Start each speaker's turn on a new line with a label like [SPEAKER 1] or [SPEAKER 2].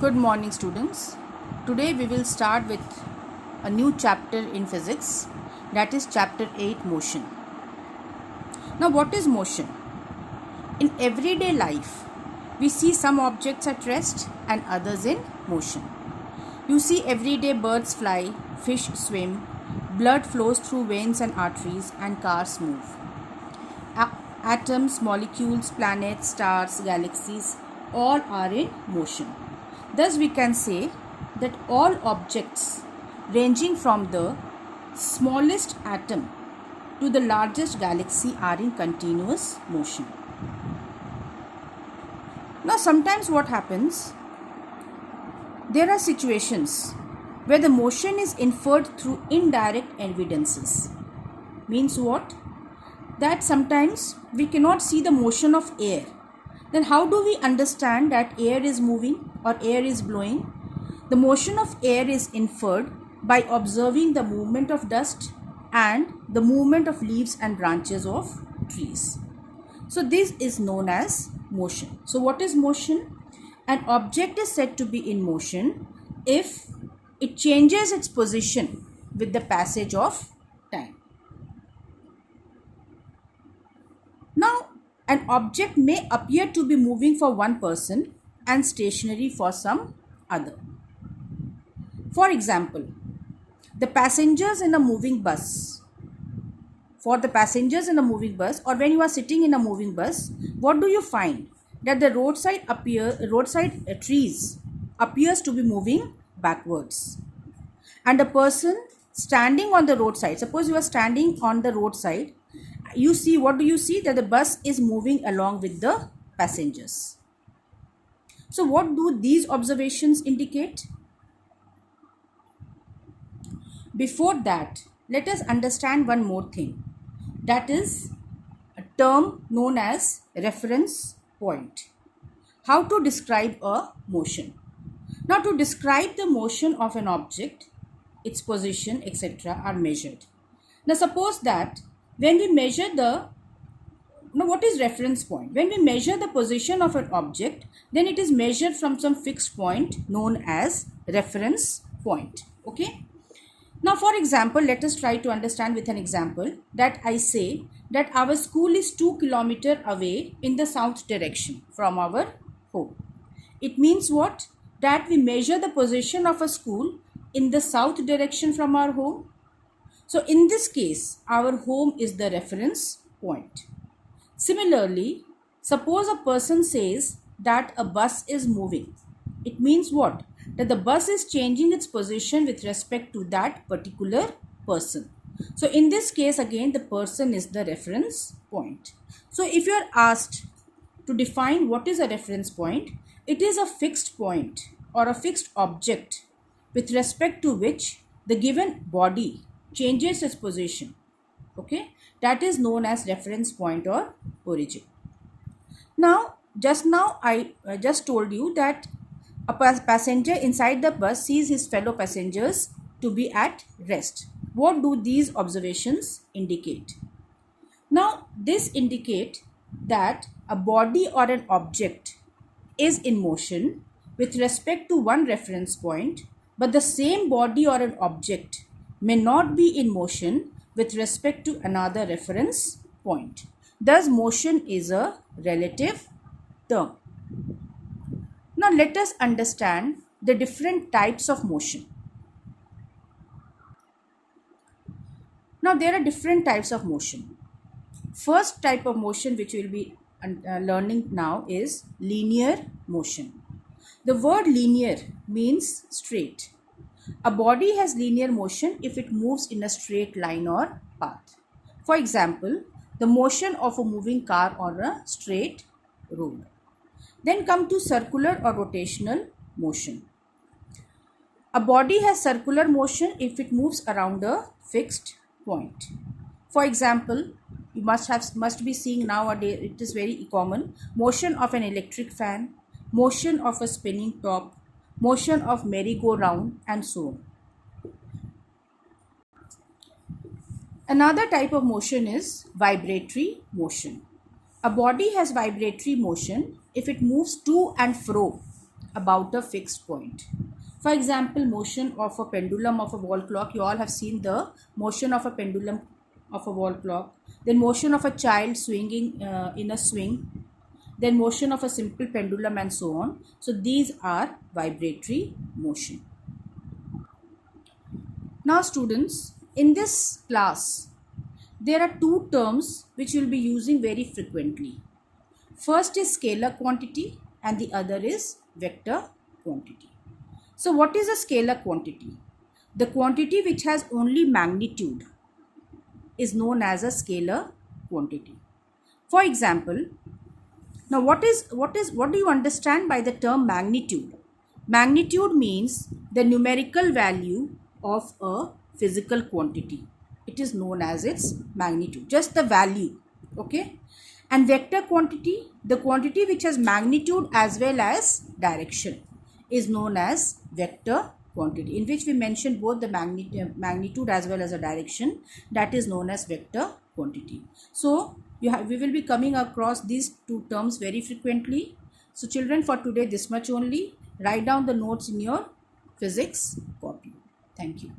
[SPEAKER 1] Good morning, students. Today we will start with a new chapter in physics, that is chapter 8, motion. Now, what is motion? In everyday life, we see some objects at rest and others in motion. You see everyday birds fly, fish swim, blood flows through veins and arteries, and cars move. Atoms, molecules, planets, stars, galaxies, all are in motion. Thus, we can say that all objects ranging from the smallest atom to the largest galaxy are in continuous motion. Now, sometimes what happens, there are situations where the motion is inferred through indirect evidences. Means what? That sometimes we cannot see the motion of air. Then how do we understand that air is moving or air is blowing? The motion of air is inferred by observing the movement of dust and the movement of leaves and branches of trees. So this is known as motion. So what is motion? An object is said to be in motion if it changes its position with the passage of time. Now, an object may appear to be moving for one person and stationary for some other. For example, the passengers in a moving bus. For the passengers in a moving bus, or when you are sitting in a moving bus, what do you find? That the roadside trees appears to be moving backwards. And the person standing on the roadside, suppose you are standing on the roadside, you see, what do you see? That the bus is moving along with the passengers. So what do these observations indicate? Before that, let us understand one more thing. That is a term known as reference point. How to describe a motion? Now, to describe the motion of an object, its position, etc. are measured. Now, suppose that when we measure what is reference point? When we measure the position of an object, then it is measured from some fixed point known as reference point. Okay. Now, for example, let us try to understand with an example that I say that our school is 2 kilometers away in the south direction from our home. It means what? That we measure the position of a school in the south direction from our home. So, in this case, our home is the reference point. Similarly, suppose a person says that a bus is moving. It means what? That the bus is changing its position with respect to that particular person. So, in this case, again, the person is the reference point. So, if you are asked to define what is a reference point, it is a fixed point or a fixed object with respect to which the given body changes its position. Okay, that is known as reference point or origin. Now, just now I just told you that a passenger inside the bus sees his fellow passengers to be at rest. What do these observations indicate? Now, this indicate that a body or an object is in motion with respect to one reference point, but the same body or an object may not be in motion with respect to another reference point. Thus, motion is a relative term. Now, let us understand the different types of motion. Now, there are different types of motion. First type of motion which we will be learning now is linear motion. The word linear means straight. A body has linear motion if it moves in a straight line or path. For example, the motion of a moving car on a straight road. Then come to circular or rotational motion. A body has circular motion if it moves around a fixed point. For example, you must be seeing nowadays, it is very common, motion of an electric fan, motion of a spinning top, motion of merry-go-round, and so on. Another type of motion is vibratory motion. A body has vibratory motion if it moves to and fro about a fixed point. For example, motion of a pendulum of a wall clock. You all have seen the motion of a pendulum of a wall clock. Then motion of a child swinging in a swing. Then motion of a simple pendulum and so on. So these are vibratory motion. Now students, in this class, there are two terms which we'll be using very frequently. First is scalar quantity and the other is vector quantity. So what is a scalar quantity? The quantity which has only magnitude is known as a scalar quantity. For example, now what do you understand by the term magnitude? Magnitude means the numerical value of a physical quantity. It is known as its magnitude, just the value. Okay. And vector quantity, the quantity which has magnitude as well as direction, is known as vector quantity, in which we mention both the magnitude as well as a direction. That is known as vector quantity. So we will be coming across these two terms very frequently. So children, for today this much only. Write down the notes in your physics copy. Thank you.